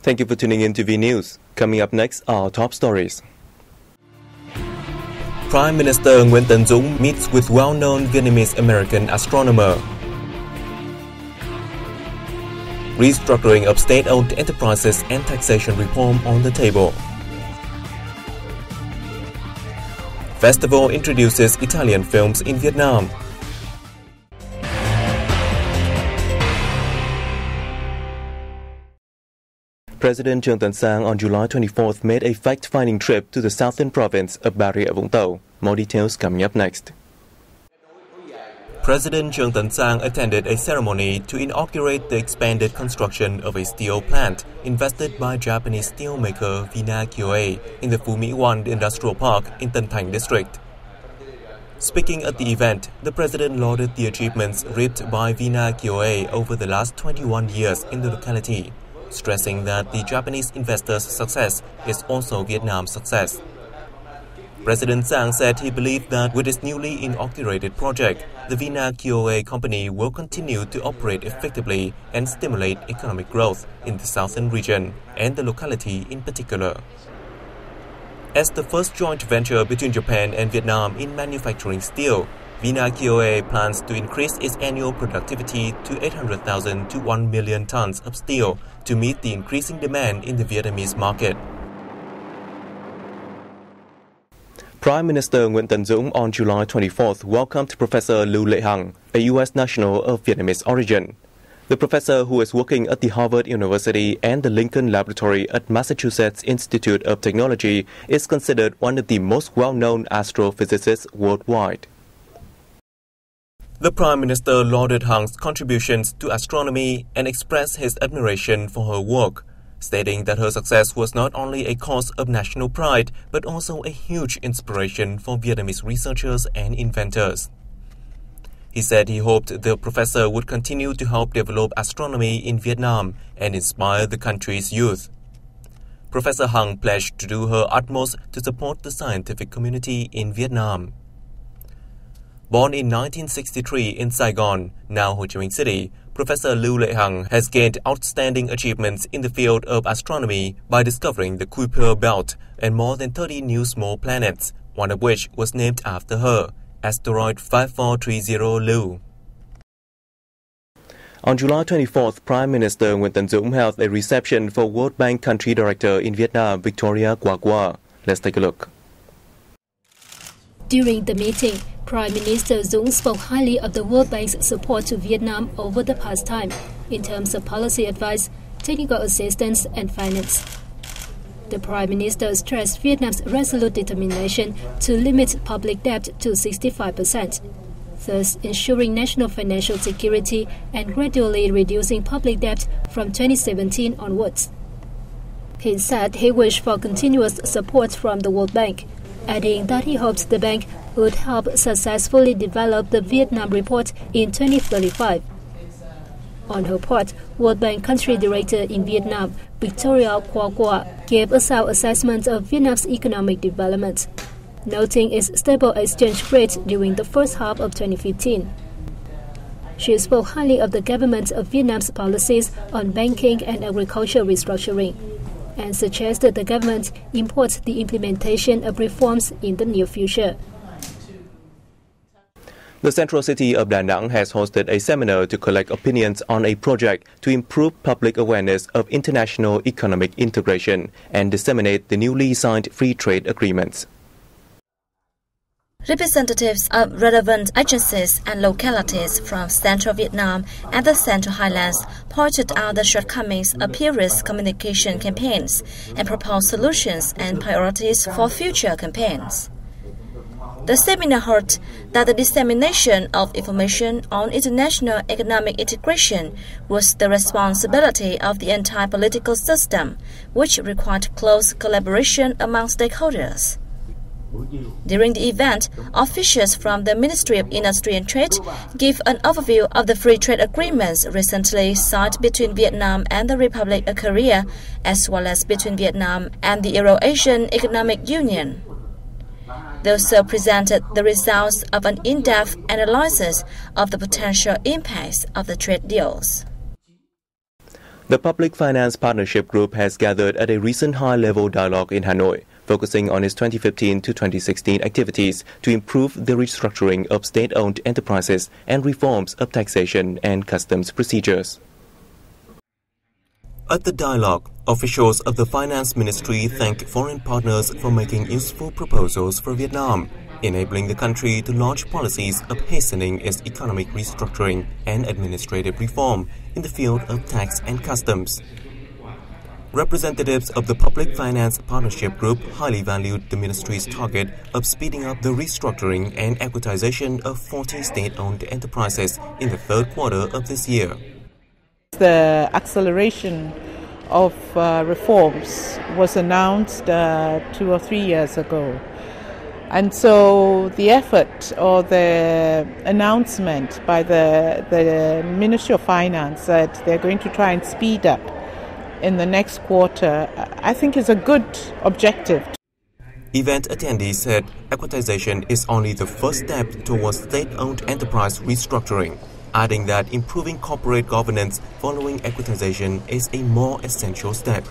Thank you for tuning in to V News. Coming up next are top stories. Prime Minister Nguyễn Tấn Dũng meets with well-known Vietnamese-American astronomer. Restructuring of state-owned enterprises and taxation reform on the table. Festival introduces Italian films in Vietnam. President Trương Tấn Sang on July 24th made a fact-finding trip to the southern province of Bà Rịa Vũng Tàu. More details coming up next. President Trương Tấn Sang attended a ceremony to inaugurate the expanded construction of a steel plant invested by Japanese steelmaker VNA in the Phú Mỹ 1 Industrial Park in Tân Thành district. Speaking at the event, the president lauded the achievements reaped by VNA over the last 21 years in the locality, stressing that the Japanese investors' success is also Vietnam's success. President Sang said he believed that with its newly inaugurated project, the VNA company will continue to operate effectively and stimulate economic growth in the southern region and the locality in particular. As the first joint venture between Japan and Vietnam in manufacturing steel, VNA plans to increase its annual productivity to 800,000 to 1 million tons of steel to meet the increasing demand in the Vietnamese market. Prime Minister Nguyễn Tấn Dũng on July 24th welcomed Professor Lưu Lệ Hằng, a U.S. national of Vietnamese origin. The professor, who is working at the Harvard University and the Lincoln Laboratory at Massachusetts Institute of Technology, is considered one of the most well-known astrophysicists worldwide. The Prime Minister lauded Hang's contributions to astronomy and expressed his admiration for her work, stating that her success was not only a cause of national pride, but also a huge inspiration for Vietnamese researchers and inventors. He said he hoped the professor would continue to help develop astronomy in Vietnam and inspire the country's youth. Professor Hằng pledged to do her utmost to support the scientific community in Vietnam. Born in 1963 in Saigon, now Ho Chi Minh City, Professor Lưu Lệ Hằng has gained outstanding achievements in the field of astronomy by discovering the Kuiper Belt and more than 30 new small planets, one of which was named after her, asteroid 5430 Lưu. On July 24th, Prime Minister Nguyễn Tấn Dũng held a reception for World Bank Country Director in Vietnam, Victoria Qua Qua. Let's take a look. During the meeting, Prime Minister Dũng spoke highly of the World Bank's support to Vietnam over the past time in terms of policy advice, technical assistance, and finance. The Prime Minister stressed Vietnam's resolute determination to limit public debt to 65%, thus ensuring national financial security and gradually reducing public debt from 2017 onwards. He said he wished for continuous support from the World Bank, adding that he hoped the bank would help successfully develop the Vietnam Report in 2035. On her part, World Bank Country Director in Vietnam, Victoria Qua Qua, gave a sound assessment of Vietnam's economic development, noting its stable exchange rate during the first half of 2015. She spoke highly of the government of Vietnam's policies on banking and agricultural restructuring, and suggested the government import the implementation of reforms in the near future. The central city of Da Nang has hosted a seminar to collect opinions on a project to improve public awareness of international economic integration and disseminate the newly signed free trade agreements. Representatives of relevant agencies and localities from central Vietnam and the Central Highlands pointed out the shortcomings of previous communication campaigns and proposed solutions and priorities for future campaigns. The seminar held that the dissemination of information on international economic integration was the responsibility of the entire political system, which required close collaboration among stakeholders. During the event, officials from the Ministry of Industry and Trade gave an overview of the free trade agreements recently signed between Vietnam and the Republic of Korea, as well as between Vietnam and the Euro-Asian Economic Union. They also presented the results of an in-depth analysis of the potential impacts of the trade deals. The Public Finance Partnership Group has gathered at a recent high-level dialogue in Hanoi, focusing on its 2015 to 2016 activities to improve the restructuring of state-owned enterprises and reforms of taxation and customs procedures. At the dialogue, officials of the Finance Ministry thanked foreign partners for making useful proposals for Vietnam, enabling the country to launch policies of hastening its economic restructuring and administrative reform in the field of tax and customs. Representatives of the Public Finance Partnership Group highly valued the ministry's target of speeding up the restructuring and equitization of 40 state-owned enterprises in the third quarter of this year. The acceleration of reforms was announced 2 or 3 years ago. And so the effort or the announcement by the Ministry of Finance that they're going to try and speed up in the next quarter, I think is a good objective. Event attendees said equitization is only the first step towards state-owned enterprise restructuring, adding that improving corporate governance following equitization is a more essential step.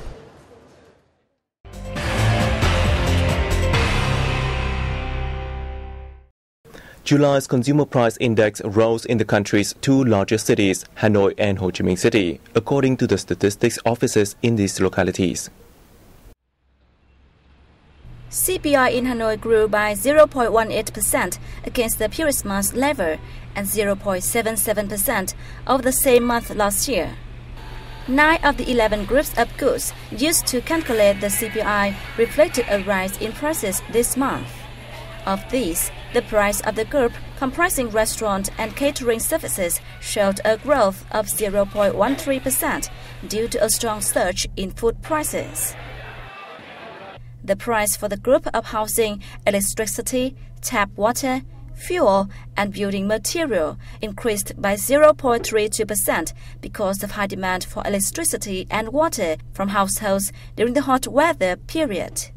July's Consumer Price Index rose in the country's two largest cities, Hanoi and Ho Chi Minh City, according to the statistics offices in these localities. CPI in Hanoi grew by 0.18% against the previous month's level and 0.77% over the same month last year. 9 of the 11 groups of goods used to calculate the CPI reflected a rise in prices this month. Of these, the price of the group comprising restaurant and catering services showed a growth of 0.13% due to a strong surge in food prices. The price for the group of housing, electricity, tap water, fuel, and building material increased by 0.32% because of high demand for electricity and water from households during the hot weather period.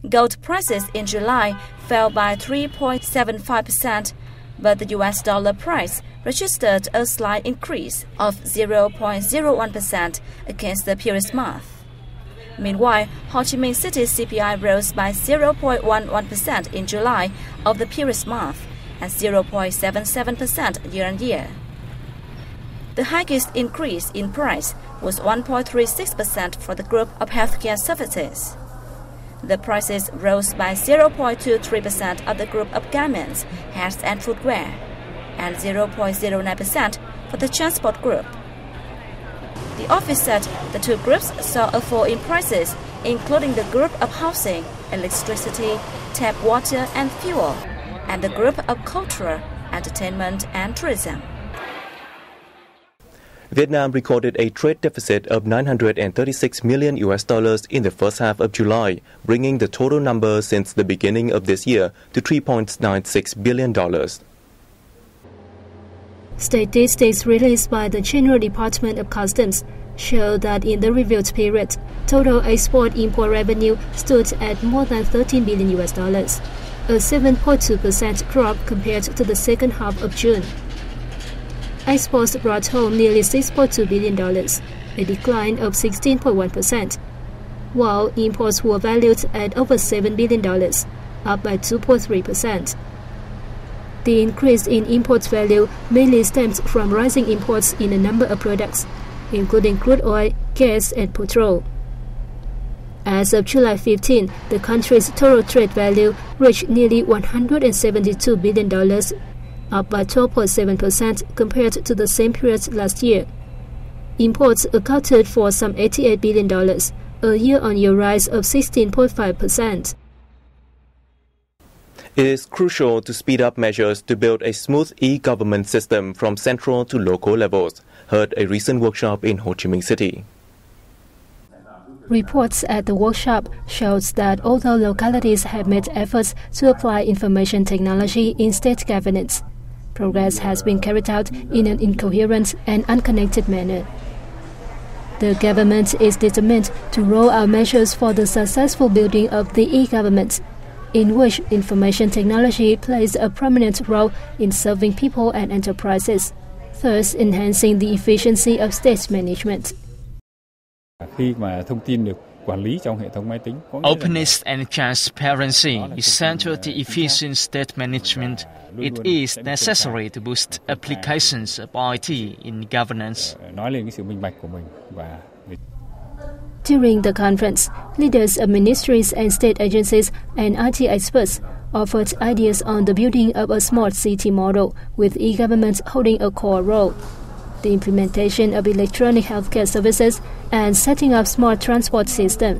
Gold prices in July fell by 3.75%, but the US dollar price registered a slight increase of 0.01% against the previous month. Meanwhile, Ho Chi Minh City's CPI rose by 0.11% in July of the previous month and 0.77% year-on-year. The highest increase in price was 1.36% for the group of healthcare services. The prices rose by 0.23% of the group of garments, hats and footwear, and 0.09% for the transport group. The office said the two groups saw a fall in prices, including the group of housing, electricity, tap water and fuel, and the group of culture, entertainment and tourism. Vietnam recorded a trade deficit of $936 million in the first half of July, bringing the total number since the beginning of this year to $3.96 billion. Statistics released by the General Department of Customs show that in the reviewed period, total export-import revenue stood at more than $13 billion, a 7.2% drop compared to the second half of June. Exports brought home nearly $6.2 billion, a decline of 16.1%, while imports were valued at over $7 billion, up by 2.3%. The increase in import value mainly stems from rising imports in a number of products, including crude oil, gas, and petrol. As of July 15, the country's total trade value reached nearly $172 billion, up by 12.7% compared to the same period last year. Imports accounted for some $88 billion, a year-on-year rise of 16.5%. It is crucial to speed up measures to build a smooth e-government system from central to local levels, heard a recent workshop in Ho Chi Minh City. Reports at the workshop showed that although localities have made efforts to apply information technology in state governance, progress has been carried out in an incoherent and unconnected manner. The government is determined to roll out measures for the successful building of the e-government, in which information technology plays a prominent role in serving people and enterprises, thus enhancing the efficiency of state management. Openness and transparency is central to efficient state management. It is necessary to boost applications of IT in governance. During the conference, leaders of ministries and state agencies and IT experts offered ideas on the building of a smart city model with e-government holding a core role, the implementation of electronic healthcare services, and setting up smart transport system.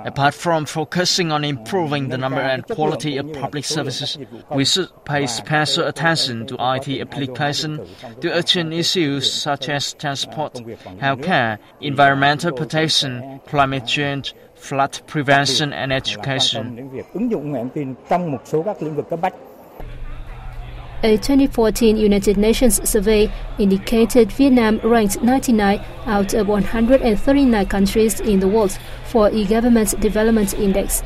Apart from focusing on improving the number and quality of public services, we should pay special attention to IT application to urgent issues such as transport, healthcare, environmental protection, climate change, flood prevention and education. A 2014 United Nations survey indicated Vietnam ranked 99 out of 139 countries in the world for e-government development index,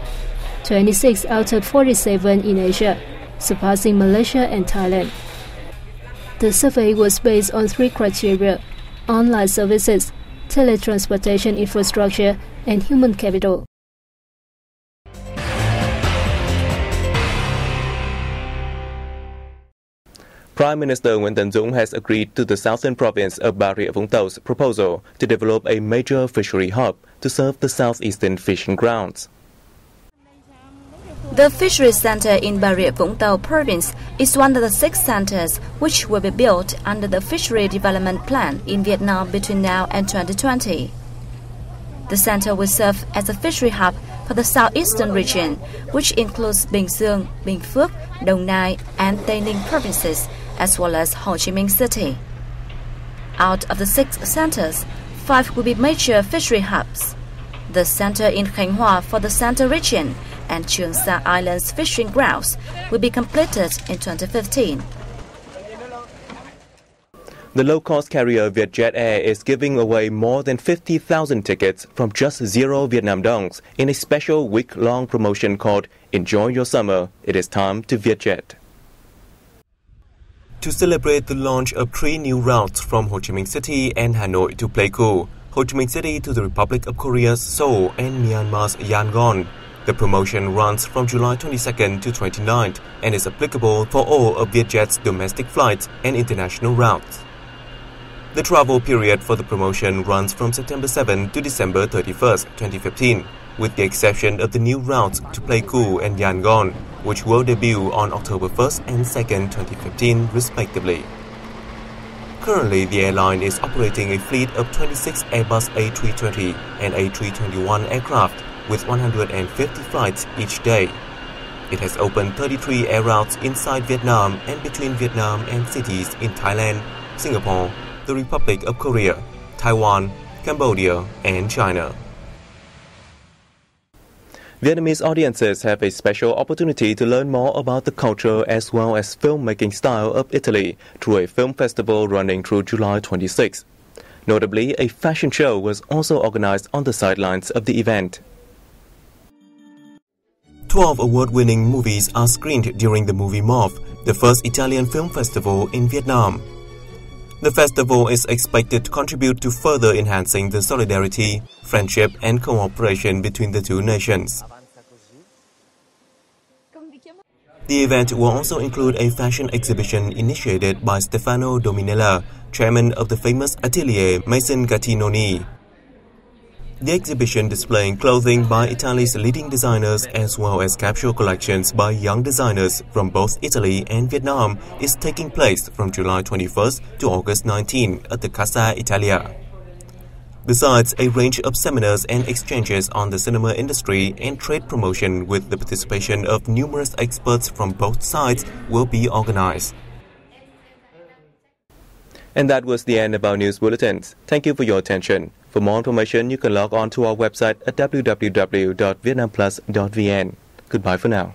26 out of 47 in Asia, surpassing Malaysia and Thailand. The survey was based on 3 criteria: online services, teletransportation infrastructure, and human capital. Prime Minister Nguyễn Tấn Dũng has agreed to the southern province of Bà Rịa Vũng Tau's proposal to develop a major fishery hub to serve the southeastern fishing grounds. The fisheries center in Bà Rịa Vũng Tau province is one of the 6 centers which will be built under the Fishery Development Plan in Vietnam between now and 2020. The center will serve as a fishery hub for the southeastern region, which includes Bình Dương, Bình Phước, Đồng Nai, and Tây Ninh provinces, as well as Ho Chi Minh City. Out of the 6 centers, 5 will be major fishery hubs. The center in Khánh Hòa for the center region and Trường Sa Islands fishing grounds will be completed in 2015. The low-cost carrier Vietjet Air is giving away more than 50,000 tickets from just 0 Vietnam dongs in a special week-long promotion called Enjoy Your Summer, It Is Time to Vietjet. To celebrate the launch of 3 new routes from Ho Chi Minh City and Hanoi to Pleiku, Ho Chi Minh City to the Republic of Korea's Seoul and Myanmar's Yangon, the promotion runs from July 22nd to 29th and is applicable for all of Vietjet's domestic flights and international routes. The travel period for the promotion runs from September 7 to December 31st, 2015, with the exception of the new routes to Pleiku and Yangon, which will debut on October 1st and 2nd, 2015, respectively. Currently, the airline is operating a fleet of 26 Airbus A320 and A321 aircraft with 150 flights each day. It has opened 33 air routes inside Vietnam and between Vietnam and cities in Thailand, Singapore, the Republic of Korea, Taiwan, Cambodia, and China. Vietnamese audiences have a special opportunity to learn more about the culture as well as filmmaking style of Italy through a film festival running through July 26. Notably, a fashion show was also organized on the sidelines of the event. 12 award-winning movies are screened during the Movie Month, the first Italian film festival in Vietnam. The festival is expected to contribute to further enhancing the solidarity, friendship, and cooperation between the 2 nations. The event will also include a fashion exhibition initiated by Stefano Dominella, chairman of the famous atelier Maison Gattinoni. The exhibition displaying clothing by Italy's leading designers as well as capsule collections by young designers from both Italy and Vietnam is taking place from July 21st to August 19 at the Casa Italia. Besides, a range of seminars and exchanges on the cinema industry and trade promotion with the participation of numerous experts from both sides will be organized. And that was the end of our news bulletins. Thank you for your attention. For more information, you can log on to our website at www.vietnamplus.vn. Goodbye for now.